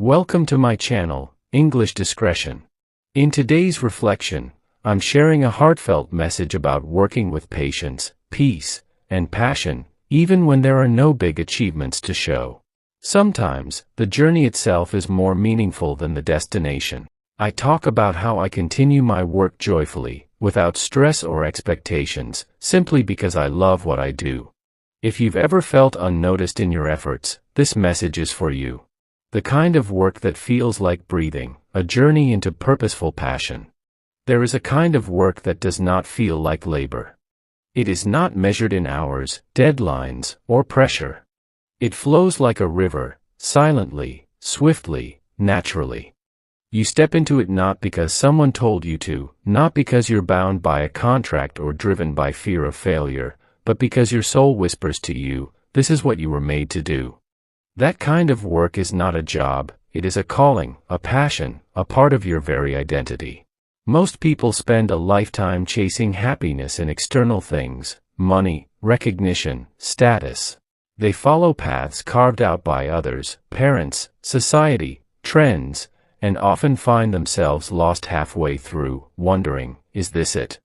Welcome to my channel, English Discretion. In today's reflection, I'm sharing a heartfelt message about working with patience, peace, and passion, even when there are no big achievements to show. Sometimes, the journey itself is more meaningful than the destination. I talk about how I continue my work joyfully, without stress or expectations, simply because I love what I do. If you've ever felt unnoticed in your efforts, this message is for you. The kind of work that feels like breathing, a journey into purposeful passion. There is a kind of work that does not feel like labor. It is not measured in hours, deadlines, or pressure. It flows like a river, silently, swiftly, naturally. You step into it not because someone told you to, not because you're bound by a contract or driven by fear of failure, but because your soul whispers to you, this is what you were made to do. That kind of work is not a job, it is a calling, a passion, a part of your very identity. Most people spend a lifetime chasing happiness in external things, money, recognition, status. They follow paths carved out by others, parents, society, trends, and often find themselves lost halfway through, wondering, is this it?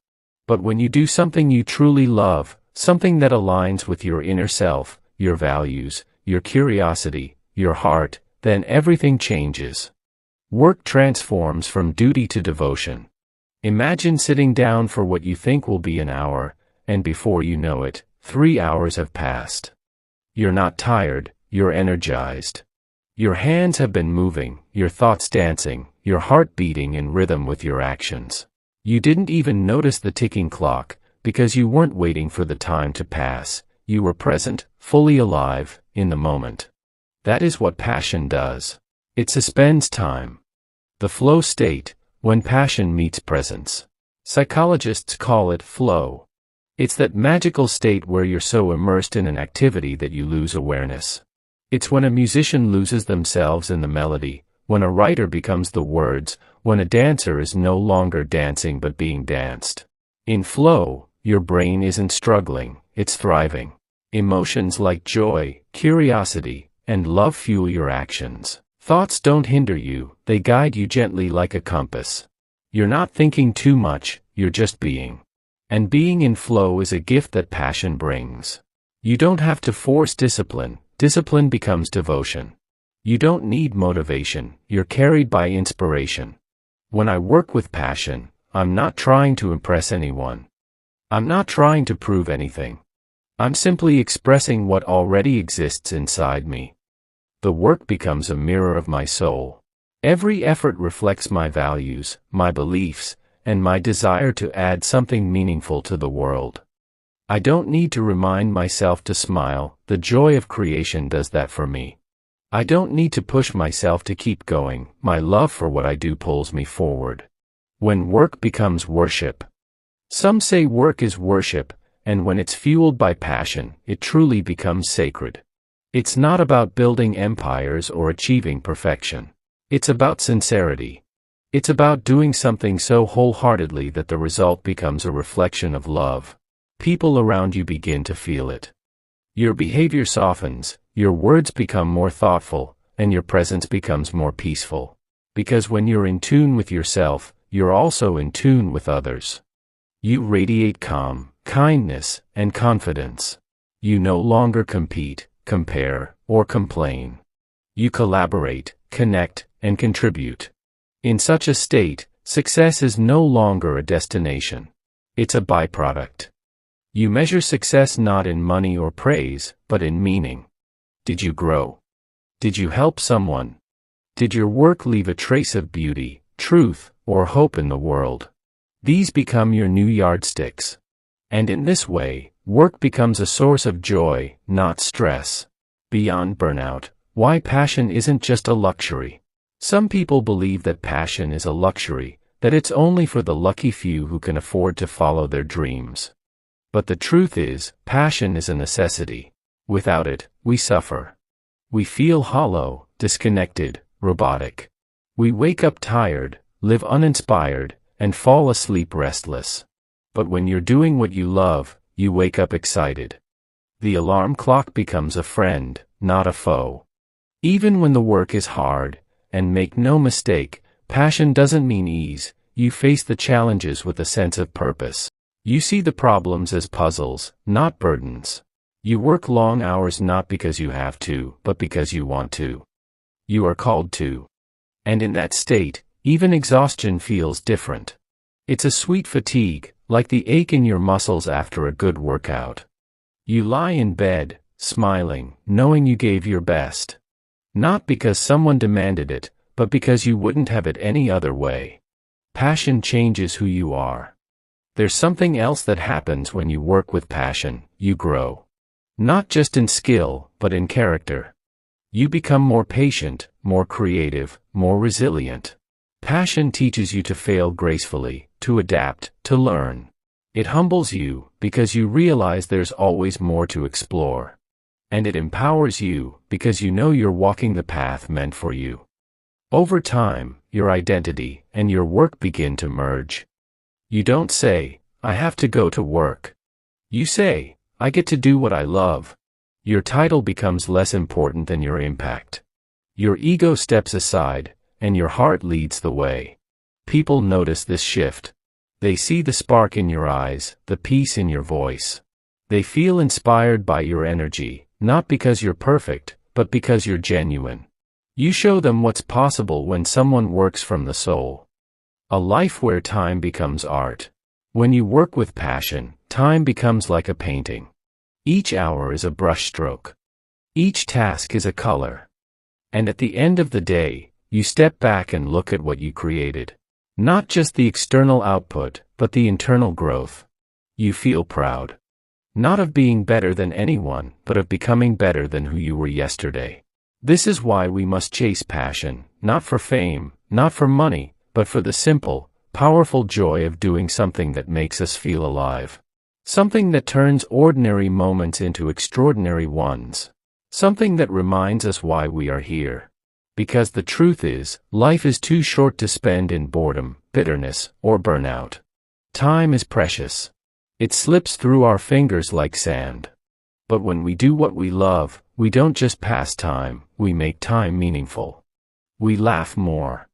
But when you do something you truly love, something that aligns with your inner self, your values, your curiosity, your heart, then everything changes. Work transforms from duty to devotion. Imagine sitting down for what you think will be an hour, and before you know it, 3 hours have passed. You're not tired, you're energized. Your hands have been moving, your thoughts dancing, your heart beating in rhythm with your actions. You didn't even notice the ticking clock, because you weren't waiting for the time to pass. You were present, fully alive, in the moment. That is what passion does. It suspends time. The flow state, when passion meets presence. Psychologists call it flow. It's that magical state where you're so immersed in an activity that you lose awareness. It's when a musician loses themselves in the melody, when a writer becomes the words, when a dancer is no longer dancing but being danced. In flow, your brain isn't struggling, it's thriving. Emotions like joy, curiosity, and love fuel your actions. Thoughts don't hinder you, they guide you gently like a compass. You're not thinking too much, you're just being. And being in flow is a gift that passion brings. You don't have to force discipline, discipline becomes devotion. You don't need motivation, you're carried by inspiration. When I work with passion, I'm not trying to impress anyone. I'm not trying to prove anything. I'm simply expressing what already exists inside me. The work becomes a mirror of my soul. Every effort reflects my values, my beliefs, and my desire to add something meaningful to the world. I don't need to remind myself to smile, the joy of creation does that for me. I don't need to push myself to keep going, my love for what I do pulls me forward. When work becomes worship. Some say work is worship, and when it's fueled by passion, it truly becomes sacred. It's not about building empires or achieving perfection. It's about sincerity. It's about doing something so wholeheartedly that the result becomes a reflection of love. People around you begin to feel it. Your behavior softens, your words become more thoughtful, and your presence becomes more peaceful. Because when you're in tune with yourself, you're also in tune with others. You radiate calm, kindness, and confidence. You no longer compete, compare, or complain. You collaborate, connect, and contribute. In such a state, success is no longer a destination. It's a byproduct. You measure success not in money or praise, but in meaning. Did you grow? Did you help someone? Did your work leave a trace of beauty, truth, or hope in the world? These become your new yardsticks. And in this way, work becomes a source of joy, not stress. Beyond burnout, why passion isn't just a luxury. Some people believe that passion is a luxury, that it's only for the lucky few who can afford to follow their dreams. But the truth is, passion is a necessity. Without it, we suffer. We feel hollow, disconnected, robotic. We wake up tired, live uninspired, and fall asleep restless. But when you're doing what you love, you wake up excited. The alarm clock becomes a friend, not a foe. Even when the work is hard, And make no mistake, passion doesn't mean ease. You face the challenges with a sense of purpose. You see the problems as puzzles, not burdens. You work long hours not because you have to, but because you want to. You are called to. And in that state, even exhaustion feels different. It's a sweet fatigue, like the ache in your muscles after a good workout. You lie in bed, smiling, knowing you gave your best. Not because someone demanded it, but because you wouldn't have it any other way. Passion changes who you are. There's something else that happens when you work with passion. You grow. Not just in skill, but in character. You become more patient, more creative, more resilient. Passion teaches you to fail gracefully, to adapt, to learn. It humbles you, because you realize there's always more to explore. And it empowers you, because you know you're walking the path meant for you. Over time, your identity and your work begin to merge. You don't say, I have to go to work. You say, I get to do what I love. Your title becomes less important than your impact. Your ego steps aside, and your heart leads the way. People notice this shift. They see the spark in your eyes, the peace in your voice. They feel inspired by your energy, not because you're perfect, but because you're genuine. You show them what's possible when someone works from the soul. A life where time becomes art. When you work with passion, time becomes like a painting. Each hour is a brushstroke. Each task is a color. And at the end of the day, you step back and look at what you created. Not just the external output, but the internal growth. You feel proud. Not of being better than anyone, but of becoming better than who you were yesterday. This is why we must chase passion, not for fame, not for money, but for the simple, powerful joy of doing something that makes us feel alive. Something that turns ordinary moments into extraordinary ones. Something that reminds us why we are here. Because the truth is, life is too short to spend in boredom, bitterness, or burnout. Time is precious. It slips through our fingers like sand. But when we do what we love, we don't just pass time, we make time meaningful. We laugh more.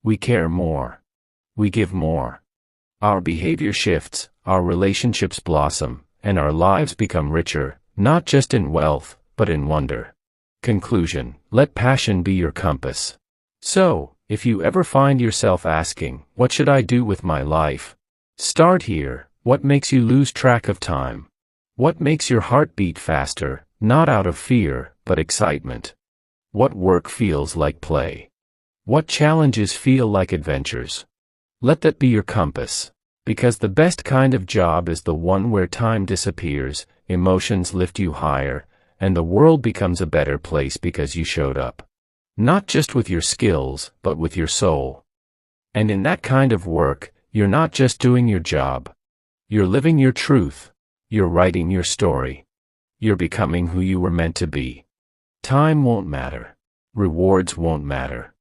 We care more. We give more. Our behavior shifts, our relationships blossom, and our lives become richer, not just in wealth, but in wonder. Conclusion: let passion be your compass. So, if you ever find yourself asking, what should I do with my life? Start here. What makes you lose track of time? What makes your heart beat faster, not out of fear, but excitement? What work feels like play? What challenges feel like adventures? Let that be your compass. Because the best kind of job is the one where time disappears, emotions lift you higher, and the world becomes a better place because you showed up. Not just with your skills, but with your soul. And in that kind of work, you're not just doing your job. You're living your truth. You're writing your story. You're becoming who you were meant to be. Time won't matter. Rewards won't matter.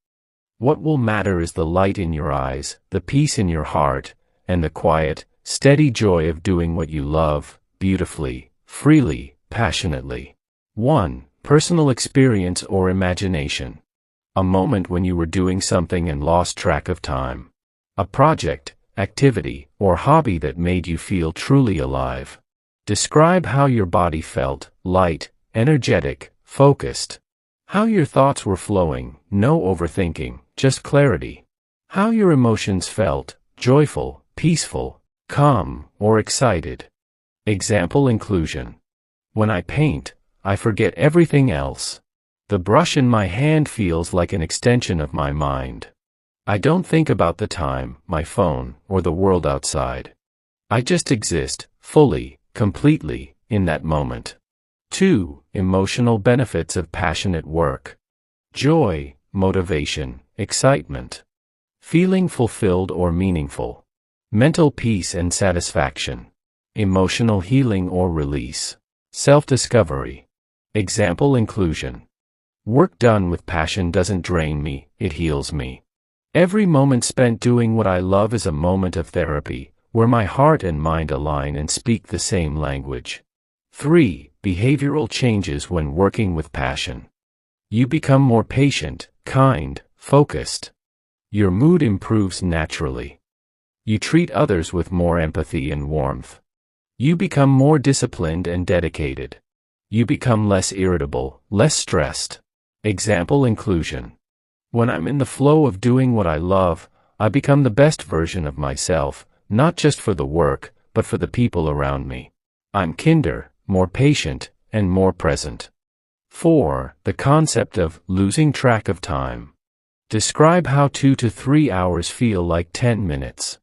What will matter is the light in your eyes, the peace in your heart, and the quiet, steady joy of doing what you love, beautifully, freely, passionately. 1. Personal experience or imagination. A moment when you were doing something and lost track of time. A project, activity, or hobby that made you feel truly alive. Describe how your body felt, light, energetic, focused. How your thoughts were flowing, no overthinking, just clarity. How your emotions felt, joyful, peaceful, calm, or excited. Example inclusion. When I paint, I forget everything else. The brush in my hand feels like an extension of my mind. I don't think about the time, my phone, or the world outside. I just exist, fully, completely, in that moment. 2. Emotional benefits of passionate work. Joy, motivation, excitement. Feeling fulfilled or meaningful. Mental peace and satisfaction. Emotional healing or release. Self-discovery. Example inclusion. Work done with passion doesn't drain me, it heals me. Every moment spent doing what I love is a moment of therapy, where my heart and mind align and speak the same language. 3. Behavioral changes when working with passion. You become more patient, kind, focused. Your mood improves naturally. You treat others with more empathy and warmth. You become more disciplined and dedicated. You become less irritable, less stressed. Example inclusion. When I'm in the flow of doing what I love, I become the best version of myself, not just for the work, but for the people around me. I'm kinder, more patient, and more present. 4. The concept of losing track of time. Describe how 2 to 3 hours feel like 10 minutes.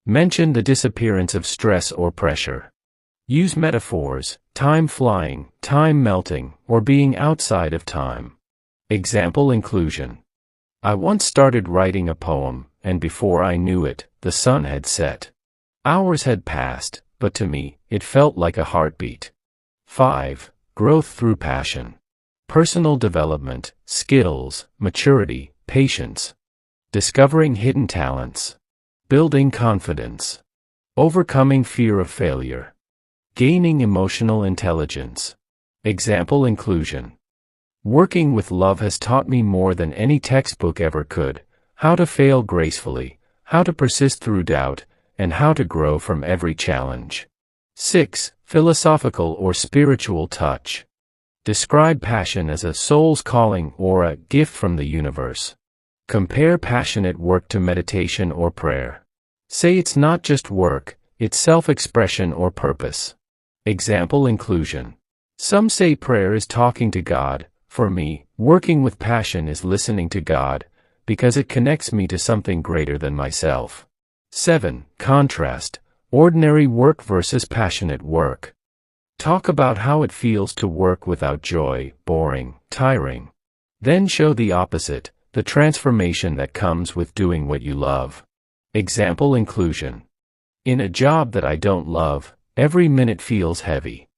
Mention the disappearance of stress or pressure. Use metaphors, time flying, time melting, or being outside of time. Example inclusion. I once started writing a poem, and before I knew it, the sun had set. Hours had passed, but to me, it felt like a heartbeat. 5. Growth through passion. Personal development, skills, maturity, patience. Discovering hidden talents. Building confidence. Overcoming fear of failure. Gaining emotional intelligence. Example inclusion. Working with love has taught me more than any textbook ever could, how to fail gracefully, how to persist through doubt, and how to grow from every challenge. 6. Philosophical or spiritual touch. Describe passion as a soul's calling or a gift from the universe. Compare passionate work to meditation or prayer. Say it's not just work, it's self-expression or purpose. Example inclusion. Some say prayer is talking to God. For me, working with passion is listening to God, because it connects me to something greater than myself. 7. Contrast. Ordinary work versus passionate work. Talk about how it feels to work without joy, boring, tiring. Then show the opposite, the transformation that comes with doing what you love. Example inclusion. In a job that I don't love, every minute feels heavy.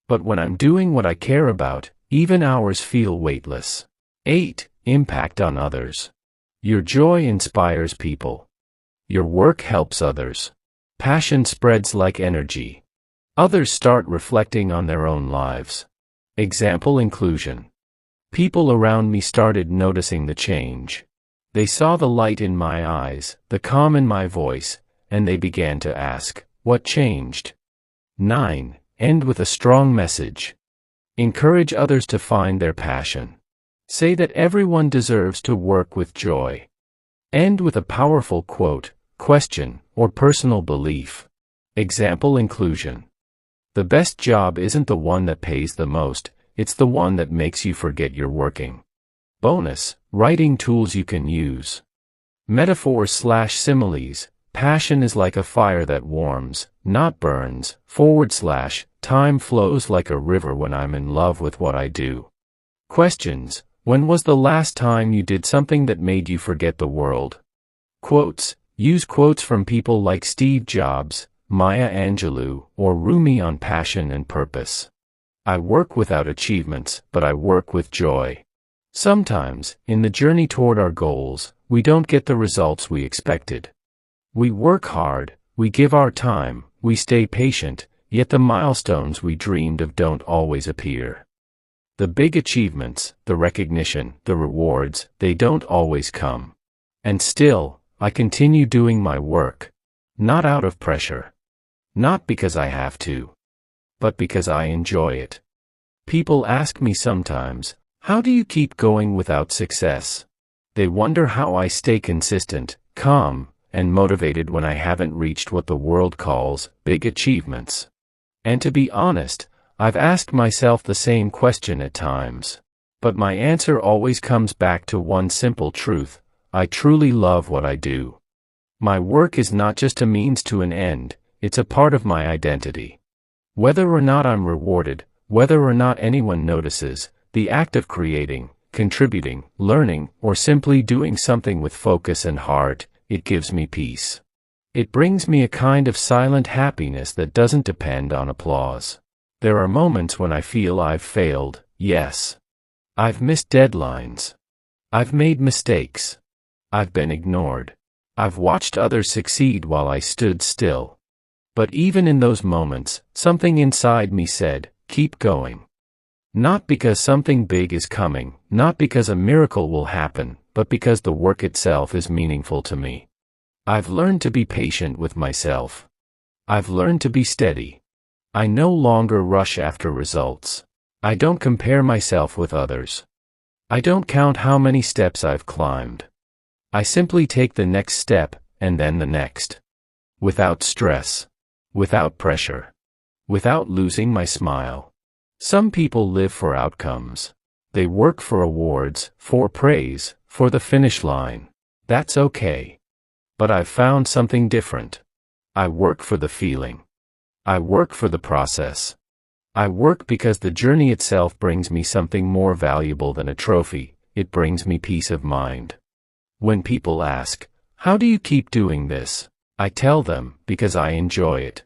But when I'm doing what I care about, even hours feel weightless. 8. Impact on others. Your joy inspires people. Your work helps others. Passion spreads like energy. Others start reflecting on their own lives. Example inclusion. People around me started noticing the change. They saw the light in my eyes, the calm in my voice, and they began to ask, what changed? 9. End with a strong message. Encourage others to find their passion. Say that everyone deserves to work with joy. End with a powerful quote, question, or personal belief. Example inclusion. The best job isn't the one that pays the most, it's the one that makes you forget you're working. Bonus, writing tools you can use. Metaphors/similes. Passion is like a fire that warms, not burns. / Time flows like a river when I'm in love with what I do. Questions. When was the last time you did something that made you forget the world? Quotes. Use quotes from people like Steve Jobs, Maya Angelou, or Rumi on passion and purpose. I work without achievements, but I work with joy. Sometimes, in the journey toward our goals, we don't get the results we expected. We work hard, we give our time, we stay patient, yet the milestones we dreamed of don't always appear. The big achievements, the recognition, the rewards, they don't always come. And still, I continue doing my work. Not out of pressure. Not because I have to. But because I enjoy it. People ask me sometimes, how do you keep going without success? They wonder how I stay consistent, calm, and motivated when I haven't reached what the world calls big achievements. And to be honest, I've asked myself the same question at times. But my answer always comes back to one simple truth: I truly love what I do. My work is not just a means to an end, it's a part of my identity. Whether or not I'm rewarded, whether or not anyone notices, the act of creating, contributing, learning, or simply doing something with focus and heart, it gives me peace. It brings me a kind of silent happiness that doesn't depend on applause. There are moments when I feel I've failed, yes. I've missed deadlines. I've made mistakes. I've been ignored. I've watched others succeed while I stood still. But even in those moments, something inside me said, keep going. Not because something big is coming, not because a miracle will happen, but because the work itself is meaningful to me. I've learned to be patient with myself. I've learned to be steady. I no longer rush after results. I don't compare myself with others. I don't count how many steps I've climbed. I simply take the next step, and then the next. Without stress. Without pressure. Without losing my smile. Some people live for outcomes. They work for awards, for praise, for the finish line. That's okay. But I've found something different. I work for the feeling. I work for the process. I work because the journey itself brings me something more valuable than a trophy. It brings me peace of mind. When people ask, "How do you keep doing this?" I tell them, because I enjoy it.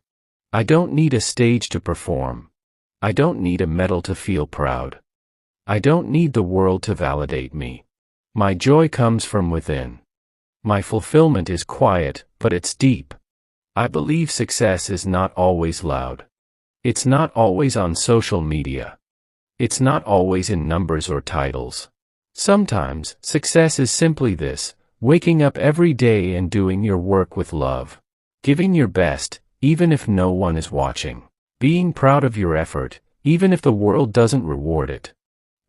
I don't need a stage to perform. I don't need a medal to feel proud. I don't need the world to validate me. My joy comes from within. My fulfillment is quiet, but it's deep. I believe success is not always loud. It's not always on social media. It's not always in numbers or titles. Sometimes, success is simply this: waking up every day and doing your work with love. Giving your best, even if no one is watching. Being proud of your effort, even if the world doesn't reward it.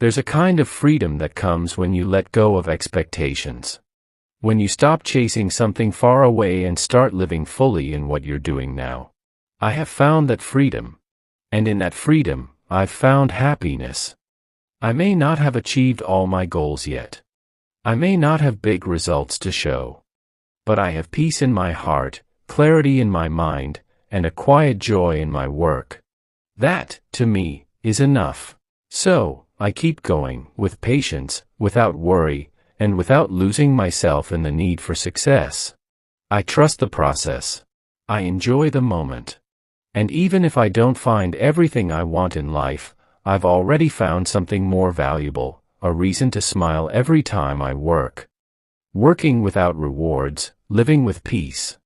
There's a kind of freedom that comes when you let go of expectations. When you stop chasing something far away and start living fully in what you're doing now. I have found that freedom. And in that freedom, I've found happiness. I may not have achieved all my goals yet. I may not have big results to show. But I have peace in my heart, clarity in my mind, and a quiet joy in my work. That, to me, is enough. So, I keep going, with patience, without worry, and without losing myself in the need for success. I trust the process. I enjoy the moment. And even if I don't find everything I want in life, I've already found something more valuable, a reason to smile every time I work. Working without rewards, living with peace.